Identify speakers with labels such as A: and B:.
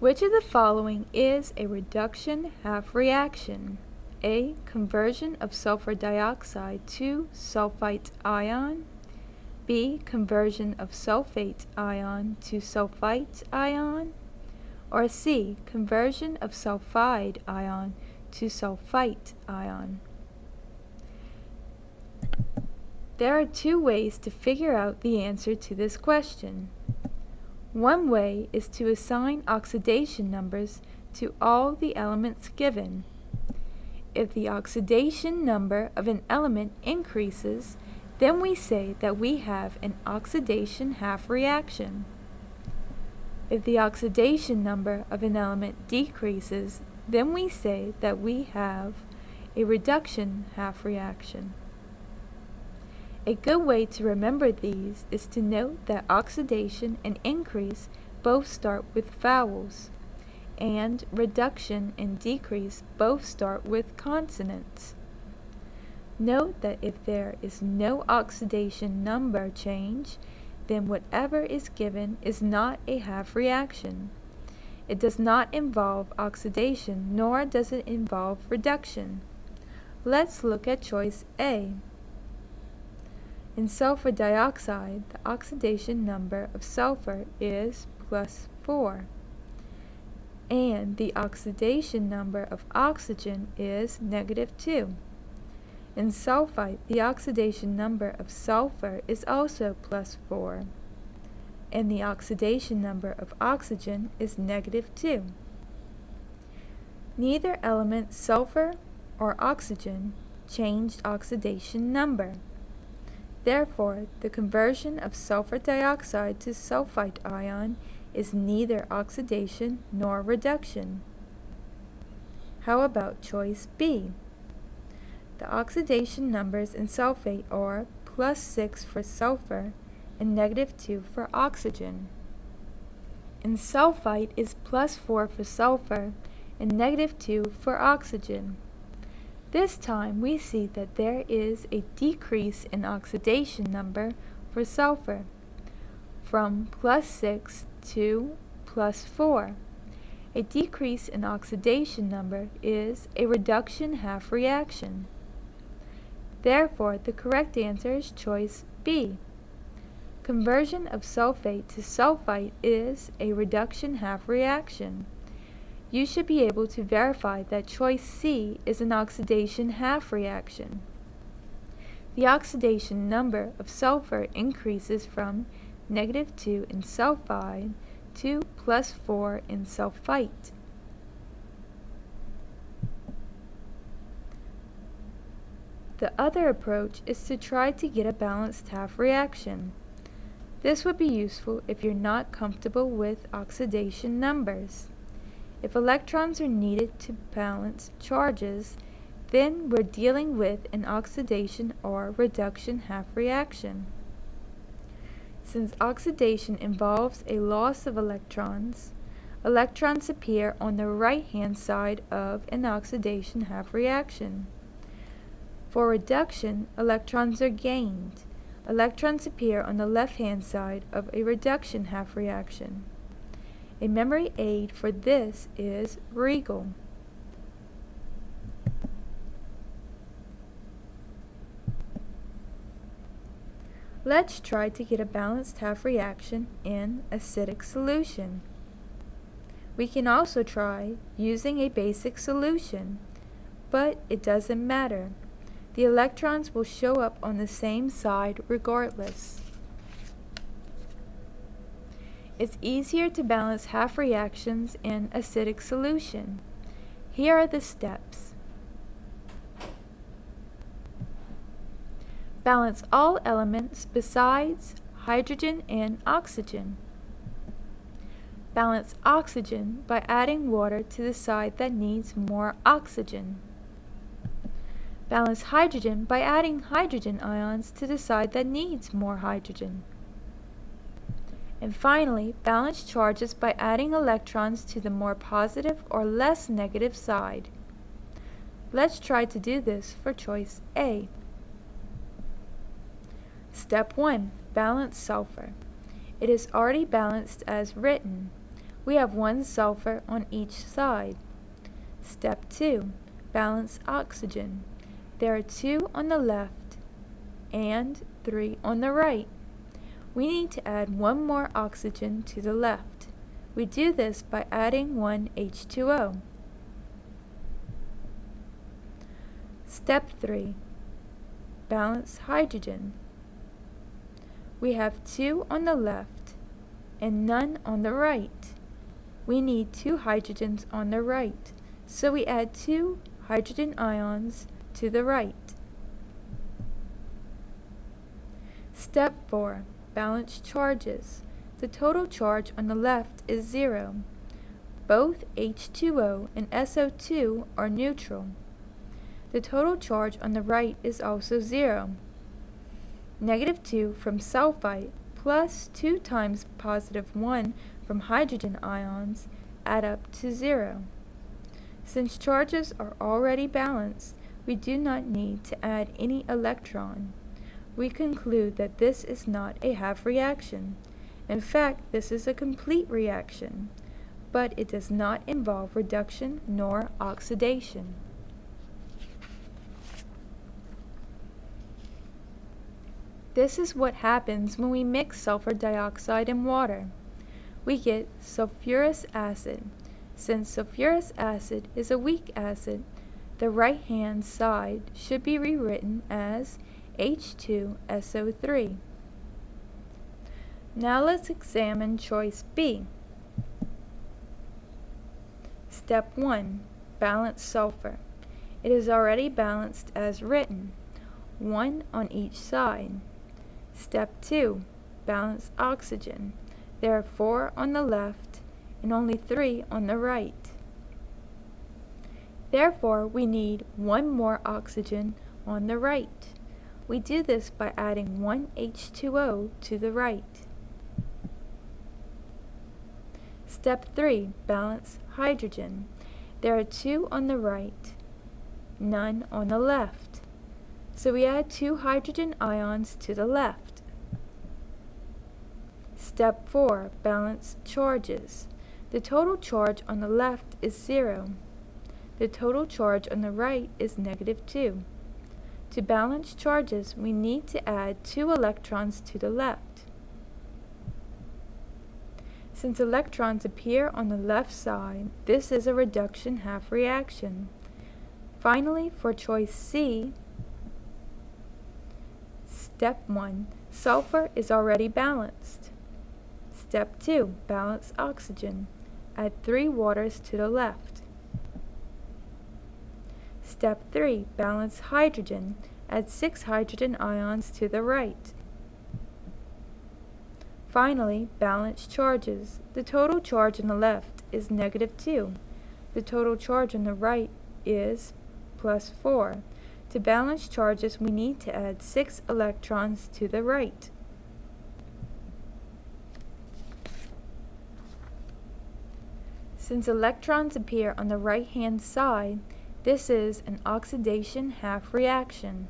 A: Which of the following is a reduction half-reaction? A. Conversion of sulfur dioxide to sulfite ion. B. Conversion of sulfate ion to sulfite ion. Or C. Conversion of sulfide ion to sulfite ion. There are two ways to figure out the answer to this question. One way is to assign oxidation numbers to all the elements given. If the oxidation number of an element increases, then we say that we have an oxidation half-reaction. If the oxidation number of an element decreases, then we say that we have a reduction half-reaction. A good way to remember these is to note that oxidation and increase both start with vowels, and reduction and decrease both start with consonants. Note that if there is no oxidation number change, then whatever is given is not a half-reaction. It does not involve oxidation, nor does it involve reduction. Let's look at choice A. In sulfur dioxide, the oxidation number of sulfur is +4, and the oxidation number of oxygen is -2. In sulfite, the oxidation number of sulfur is also +4, and the oxidation number of oxygen is -2. Neither element, sulfur or oxygen, changed oxidation number. Therefore, the conversion of sulfur dioxide to sulfite ion is neither oxidation nor reduction. How about choice B? The oxidation numbers in sulfate are +6 for sulfur and -2 for oxygen. In sulfite is +4 for sulfur and -2 for oxygen. This time we see that there is a decrease in oxidation number for sulfur from +6 to +4. A decrease in oxidation number is a reduction half-reaction. Therefore, the correct answer is choice B. Conversion of sulfate to sulfite is a reduction half-reaction. You should be able to verify that choice C is an oxidation half-reaction. The oxidation number of sulfur increases from -2 in sulfide to +4 in sulfite. The other approach is to try to get a balanced half-reaction. This would be useful if you're not comfortable with oxidation numbers. If electrons are needed to balance charges, then we're dealing with an oxidation or reduction half-reaction. Since oxidation involves a loss of electrons, electrons appear on the right-hand side of an oxidation half-reaction. For reduction, electrons are gained. Electrons appear on the left-hand side of a reduction half-reaction. A memory aid for this is Regal. Let's try to get a balanced half-reaction in acidic solution. We can also try using a basic solution, but it doesn't matter. The electrons will show up on the same side regardless. It's easier to balance half-reactions in acidic solution. Here are the steps. Balance all elements besides hydrogen and oxygen. Balance oxygen by adding water to the side that needs more oxygen. Balance hydrogen by adding hydrogen ions to the side that needs more hydrogen. And finally, balance charges by adding electrons to the more positive or less negative side. Let's try to do this for choice A. Step 1. Balance sulfur. It is already balanced as written. We have 1 sulfur on each side. Step 2. Balance oxygen. There are 2 on the left and 3 on the right. We need to add 1 more oxygen to the left. We do this by adding 1 H2O. Step 3. Balance hydrogen. We have 2 on the left and none on the right. We need 2 hydrogens on the right, so we add 2 hydrogen ions to the right. Step 4. Balance charges. The total charge on the left is 0. Both H2O and SO2 are neutral. The total charge on the right is also 0. -2 from sulfite plus 2 times +1 from hydrogen ions add up to 0. Since charges are already balanced, we do not need to add any electron. We conclude that this is not a half reaction. In fact, this is a complete reaction, but it does not involve reduction nor oxidation. This is what happens when we mix sulfur dioxide and water. We get sulfurous acid. Since sulfurous acid is a weak acid, the right-hand side should be rewritten as H2SO3. Now let's examine choice B. Step 1. Balance sulfur. It is already balanced as written, 1 on each side. Step 2. Balance oxygen. There are 4 on the left and only 3 on the right. Therefore, we need 1 more oxygen on the right. We do this by adding 1 H2O to the right. Step 3. Balance hydrogen. There are 2 on the right, none on the left. So we add 2 hydrogen ions to the left. Step 4. Balance charges. The total charge on the left is 0. The total charge on the right is -2. To balance charges, we need to add 2 electrons to the left. Since electrons appear on the left side, this is a reduction half reaction. Finally, for choice C, Step 1. Sulfur is already balanced. Step 2. Balance oxygen. Add 3 waters to the left. Step 3. Balance hydrogen. Add 6 hydrogen ions to the right. Finally, balance charges. The total charge on the left is -2. The total charge on the right is +4. To balance charges, we need to add 6 electrons to the right. Since electrons appear on the right-hand side, this is an oxidation half reaction.